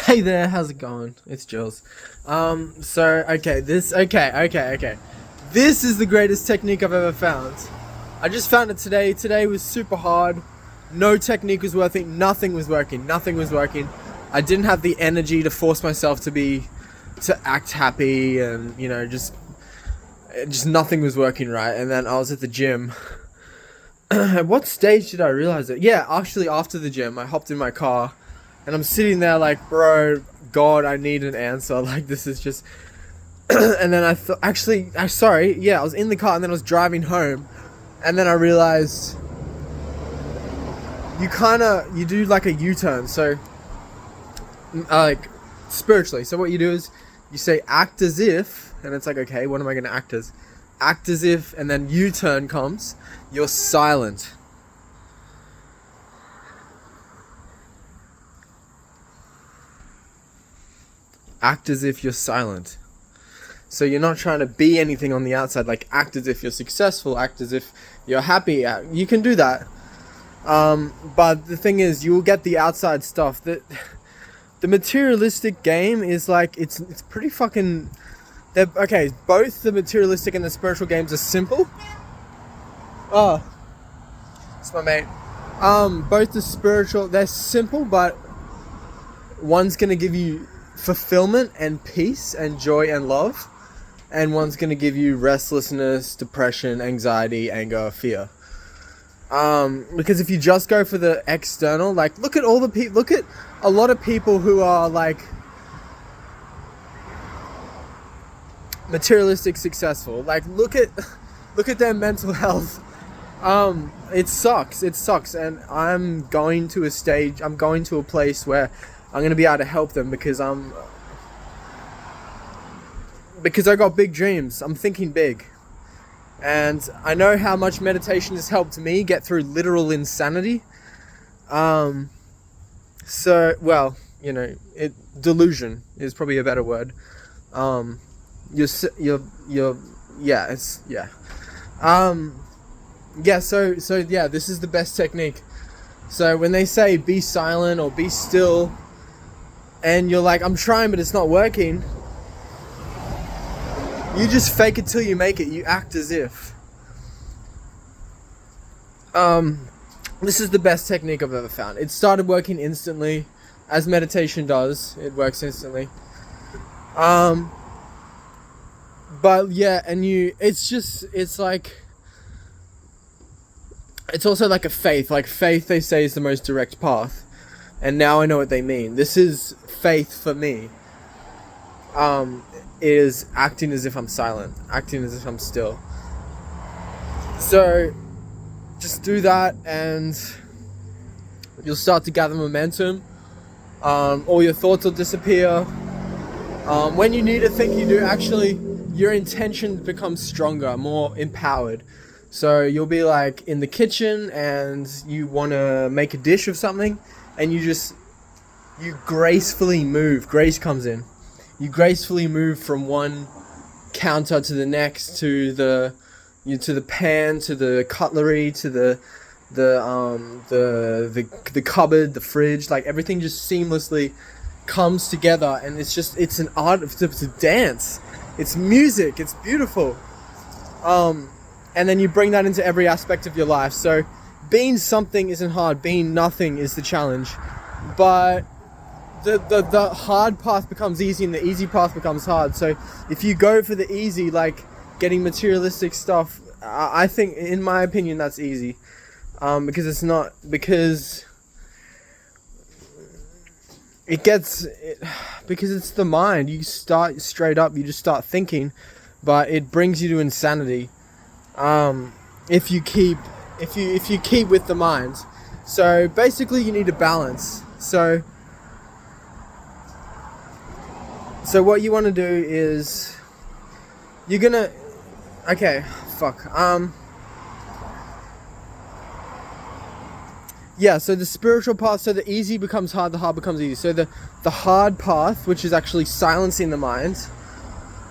Hey there, how's it going? It's Jules. Okay. This is the greatest technique I've ever found. I just found it today. Today was super hard. No technique was working. Nothing was working. I didn't have the energy to force myself to act happy, and just nothing was working right. And then I was at the gym. At what stage did I realize it? Yeah, actually after the gym, I hopped in my car. And I'm sitting there like, bro, God, I need an answer. Like, this is just... And then I thought, I was in the car and then I was driving home. And then I realized you do like a U-turn. So, like, spiritually. So what you do is you say, act as if, and it's like, okay, what am I going to act as? Act as if, and then U-turn comes, you're silent. Act as if you're silent. So you're not trying to be anything on the outside. Like, act as if you're successful. Act as if you're happy. You can do that. But the thing is, you will get the outside stuff. The materialistic game is like, it's pretty fucking... Okay, both the materialistic and the spiritual games are simple. Oh, it's my mate. Both the spiritual, they're simple, but one's going to give you fulfillment and peace and joy and love, and one's going to give you restlessness, depression, anxiety, anger, fear. Because if you just go for the external, like, look at a lot of people who are like materialistic successful. Like, look at their mental health. It sucks, and I'm going to a place where I'm going to be able to help them because I got big dreams. I'm thinking big. And I know how much meditation has helped me get through literal insanity. Delusion is probably a better word. This is the best technique. So when they say be silent or be still, and you're like, I'm trying, but it's not working, you just fake it till you make it. You act as if. This is the best technique I've ever found. It started working instantly, as meditation does. It works instantly. But yeah, it's also like a faith. Like, faith, they say, is the most direct path. And now I know what they mean. This is faith for me. Is acting as if I'm silent. Acting as if I'm still. So, just do that and you'll start to gather momentum. All your thoughts will disappear. When you need to think, your intention becomes stronger, more empowered. So you'll be like in the kitchen and you want to make a dish of something, and you gracefully move. Grace comes in. You gracefully move from one counter to the next, to the pan, to the cutlery, to the cupboard, the fridge. Like, everything just seamlessly comes together, and it's an art. It's a dance. It's music. It's beautiful. And then you bring that into every aspect of your life. So being something isn't hard. Being nothing is the challenge. But the hard path becomes easy and the easy path becomes hard. So if you go for the easy, like getting materialistic stuff, I think, in my opinion, that's easy. Because it's the mind. You start straight up, you just start thinking, but it brings you to insanity. If you keep with the mind. So basically you need a balance. So what you want to do is so the spiritual path, so the easy becomes hard, the hard becomes easy. So the hard path, which is actually silencing the mind,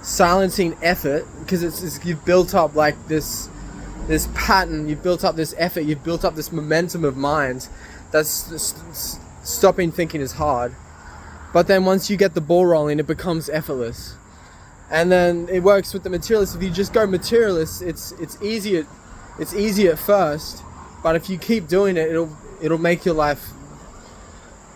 silencing effort, because you've built up like this pattern, you've built up this effort, you've built up this momentum of mind. That's stopping thinking is hard. but then once you get the ball rolling, it becomes effortless. And then it works with the materialist. If you just go materialist, it's easy at first, but if you keep doing it, it'll make your life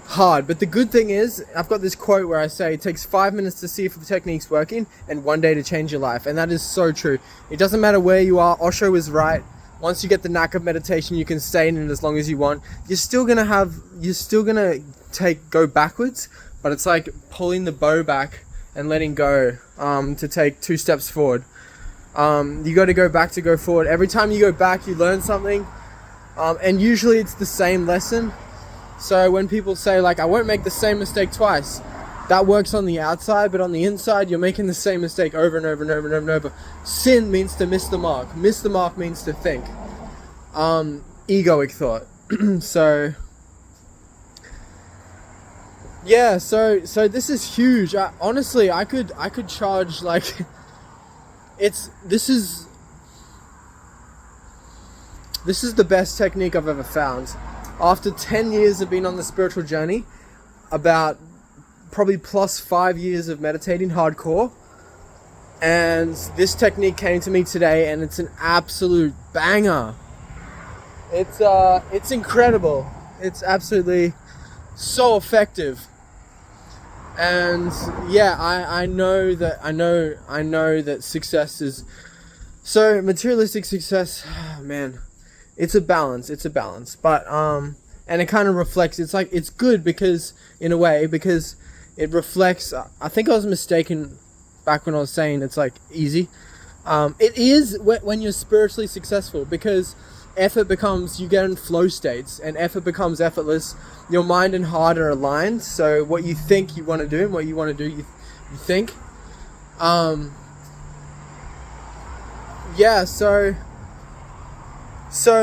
hard. But the good thing is, I've got this quote where I say it takes 5 minutes to see if the technique's working and 1 day to change your life. And that is so true. It doesn't matter where you are. Osho is right. Once you get the knack of meditation, you can stay in it as long as you want. You're still gonna go backwards, but it's like pulling the bow back and letting go to take 2 steps forward. You got to go back to go forward. Every time you go back, you learn something, and usually it's the same lesson. So when people say like, I won't make the same mistake twice, that works on the outside, but on the inside, you're making the same mistake over and over and over and over and over. Sin means to miss the mark. Miss the mark means to think. Egoic thought. So yeah, so this is huge. Honestly, I could charge like this is the best technique I've ever found. After 10 years of being on the spiritual journey, about probably plus 5 years of meditating hardcore, and this technique came to me today, and it's an absolute banger. It's incredible. It's absolutely so effective. And yeah, I know that success is so materialistic success. Oh, man, it's a balance, but and it kind of reflects. It's like it's good because in a way because it reflects. I think I was mistaken back when I was saying it's like easy. It is when you're spiritually successful, because effort becomes, you get in flow states, and effort becomes effortless. Your mind and heart are aligned, so what you think you want to do and what you want to do, you think. Yeah, so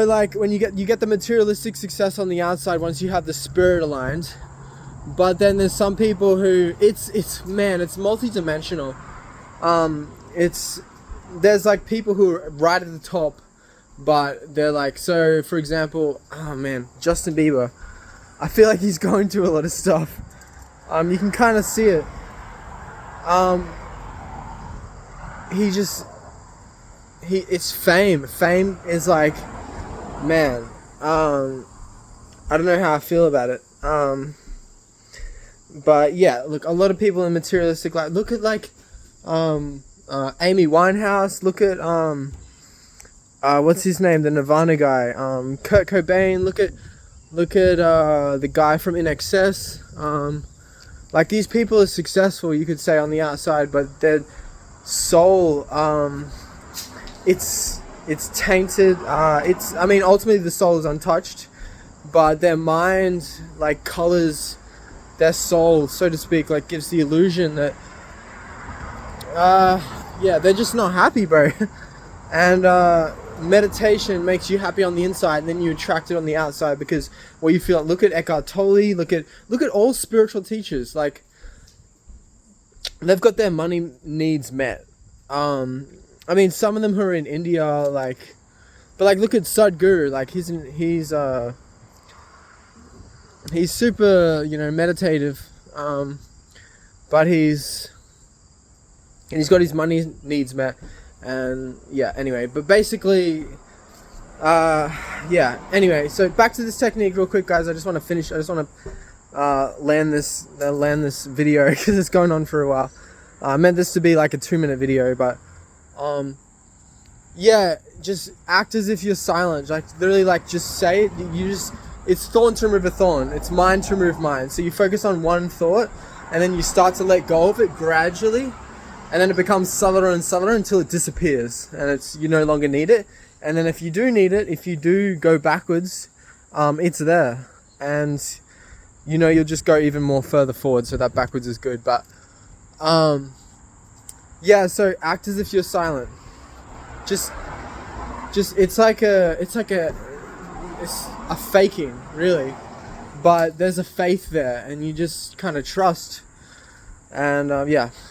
like when you get the materialistic success on the outside once you have the spirit aligned, but then there's some people who it's multi-dimensional. There's like people who are right at the top, but they're like, so for example, Justin Bieber, I feel like he's going through a lot of stuff. You can kind of see it. It's fame. Fame is like, man, I don't know how I feel about it. But yeah, look, a lot of people in materialistic life, look at like, Amy Winehouse, look at, what's his name? The Nirvana guy, Kurt Cobain, look at the guy from INXS. Like, these people are successful, you could say, on the outside, but their soul, it's tainted. Ultimately the soul is untouched, but their mind like colors their soul, so to speak, like gives the illusion that they're just not happy, bro. And meditation makes you happy on the inside, and then you attract it on the outside, because what you feel. Look at Eckhart Tolle, look at all spiritual teachers, like they've got their money needs met. Some of them who are in India, but look at Sadhguru, like he's super, meditative, but he's got his money needs met, and yeah, anyway, but basically, anyway, so back to this technique real quick, guys. I just want to land this video, because it's going on for a while. I meant this to be like a 2-minute video, but just act as if you're silent, like literally, like just say it. It's thorn to remove a thorn, it's mind to remove mind. So you focus on one thought, and then you start to let go of it gradually, and then it becomes subtler and subtler until it disappears, and you no longer need it. And then if you do need it, if you do go backwards, it's there, and you'll just go even more further forward, so that backwards is good. But so act as if you're silent. Just it's a faking, really, but there's a faith there, and you just kind of trust. And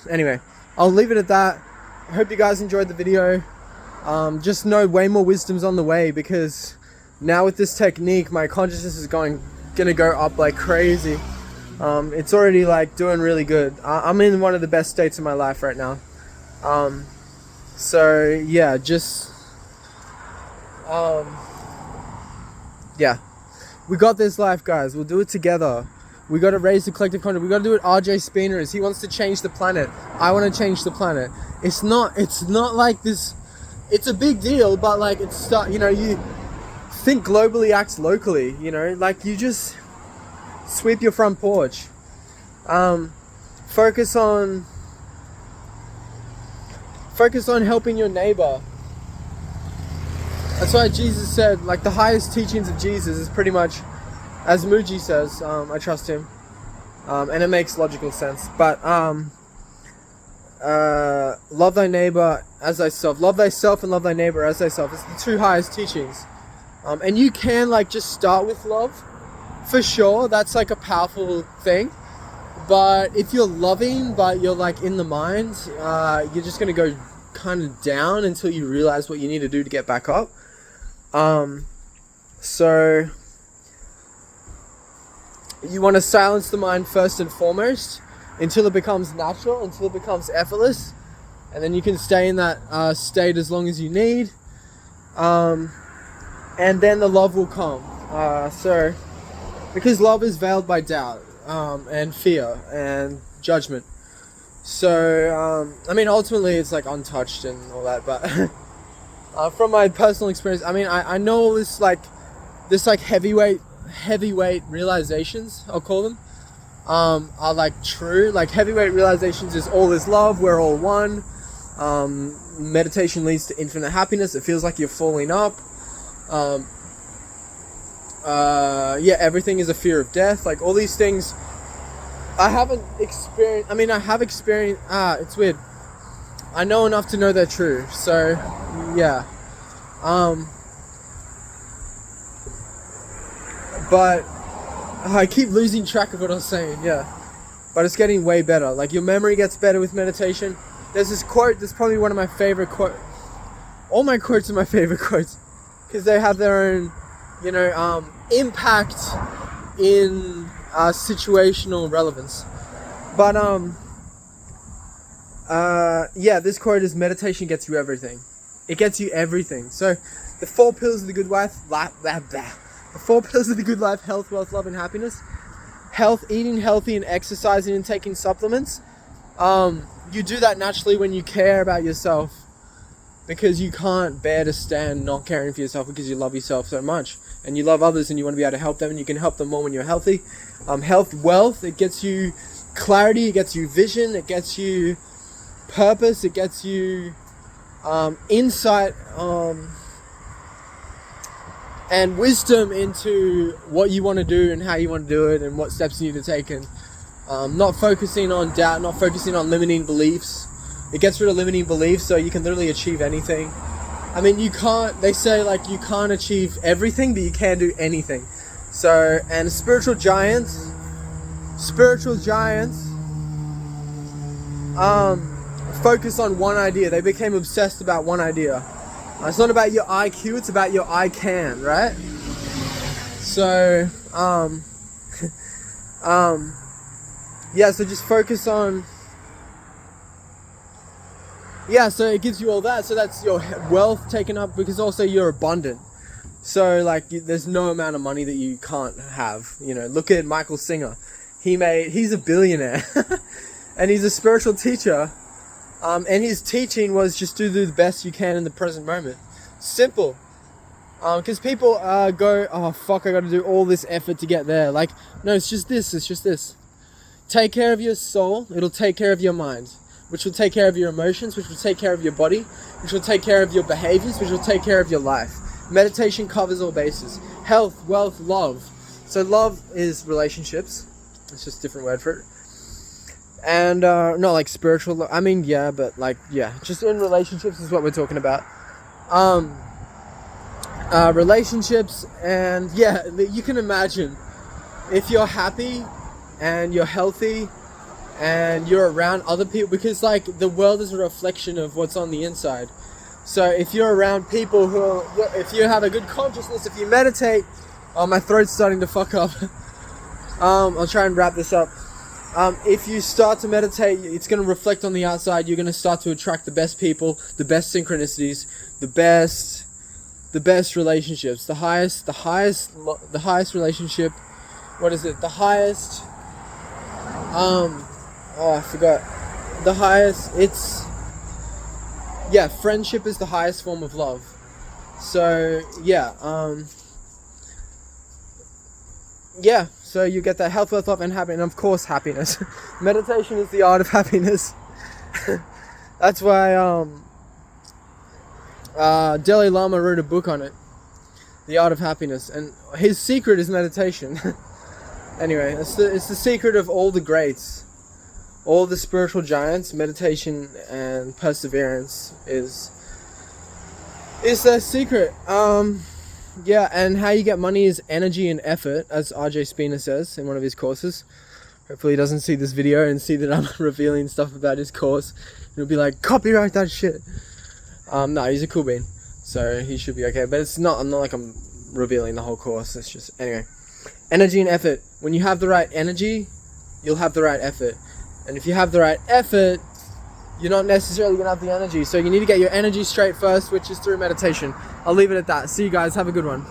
anyway, I'll leave it at that. I hope you guys enjoyed the video. Just know way more wisdom's on the way, because now with this technique, my consciousness is gonna go up like crazy. It's already like doing really good. I'm in one of the best states of my life right now. So yeah, just yeah, we got this life, guys. We'll do it together. We got to raise the collective consciousness. We got to do what RJ Spooner is. He wants to change the planet. I want to change the planet. It's not like this. It's a big deal, but like you think globally, act locally. Like you just sweep your front porch. Focus on helping your neighbor. That's why Jesus said, like, the highest teachings of Jesus is pretty much, as Muji says, I trust him, and it makes logical sense, but love thy neighbor as thyself. Love thyself and love thy neighbor as thyself. It's the two highest teachings. And you can, like, just start with love, for sure. That's, like, a powerful thing. But if you're loving, but you're, like, in the mind, you're just going to go kind of down until you realize what you need to do to get back up. So you want to silence the mind first and foremost until it becomes natural, until it becomes effortless, and then you can stay in that state as long as you need, and then the love will come. Because love is veiled by doubt, and fear and judgment. So ultimately it's like untouched and all that, but from my personal experience, I know all this heavyweight realizations, I'll call them, are like true. Like heavyweight realizations is all is love, we're all one. Meditation leads to infinite happiness. It feels like you're falling up. Everything is a fear of death. Like all these things, I haven't experienced. I have experienced. It's weird. I know enough to know they're true. So, yeah. But I keep losing track of what I was saying. Yeah. But it's getting way better. Like your memory gets better with meditation. There's this quote. That's probably one of my favorite quotes. All my quotes are my favorite quotes because they have their own, impact in situational relevance. But this quote is: meditation gets you everything. It gets you everything. So the 4 pillars of the good life, the 4 pillars of the good life: health, wealth, love, and happiness. Health, eating healthy and exercising and taking supplements. You do that naturally when you care about yourself, because you can't bear to stand not caring for yourself because you love yourself so much and you love others and you want to be able to help them, and you can help them more when you're healthy. Health, wealth, it gets you clarity, it gets you vision, it gets you purpose, it gets you insight and wisdom into what you want to do and how you want to do it and what steps you need to take, and not focusing on doubt, not focusing on limiting beliefs. It gets rid of limiting beliefs so you can literally achieve anything. They say like you can't achieve everything, but you can do anything. So, and spiritual giants focus on one idea. They became obsessed about one idea. It's not about your IQ, it's about your I can, right? So, so just focus on. So it gives you all that. So that's your wealth taken up, because also you're abundant. So like there's no amount of money that you can't have. Look at Michael Singer. He's a billionaire and he's a spiritual teacher. And his teaching was just to do the best you can in the present moment. Simple. Because people go, oh fuck, I got to do all this effort to get there. Like, no, it's just this. Take care of your soul. It'll take care of your mind, which will take care of your emotions, which will take care of your body, which will take care of your behaviors, which will take care of your life. Meditation covers all bases. Health, wealth, love. So love is relationships. It's just a different word for it. And not like spiritual love. Just in relationships is what we're talking about. Relationships, and you can imagine if you're happy and you're healthy and you're around other people, because like the world is a reflection of what's on the inside. So if you're around people if you have a good consciousness, if you meditate, my throat's starting to fuck up. I'll try and wrap this up. If you start to meditate, it's going to reflect on the outside. You're going to start to attract the best people, the best synchronicities, the best relationships, the highest relationship. What is it? The highest. I forgot. The highest. Friendship is the highest form of love. So so you get that health, wealth, love, and happiness, and of course happiness. Meditation is the art of happiness. That's why Dalai Lama wrote a book on it, The Art of Happiness, and his secret is meditation. Anyway, it's the secret of all the greats, all the spiritual giants. Meditation and perseverance is their secret. And how you get money is energy and effort, as RJ Spina says in one of his courses. Hopefully he doesn't see this video and see that I'm revealing stuff about his course. He'll be like, copyright that shit. No, he's a cool bean, so he should be okay. But I'm not like I'm revealing the whole course. It's just, anyway. Energy and effort. When you have the right energy, you'll have the right effort. And if you have the right effort, you're not necessarily going to have the energy. So you need to get your energy straight first, which is through meditation. I'll leave it at that. See you guys. Have a good one.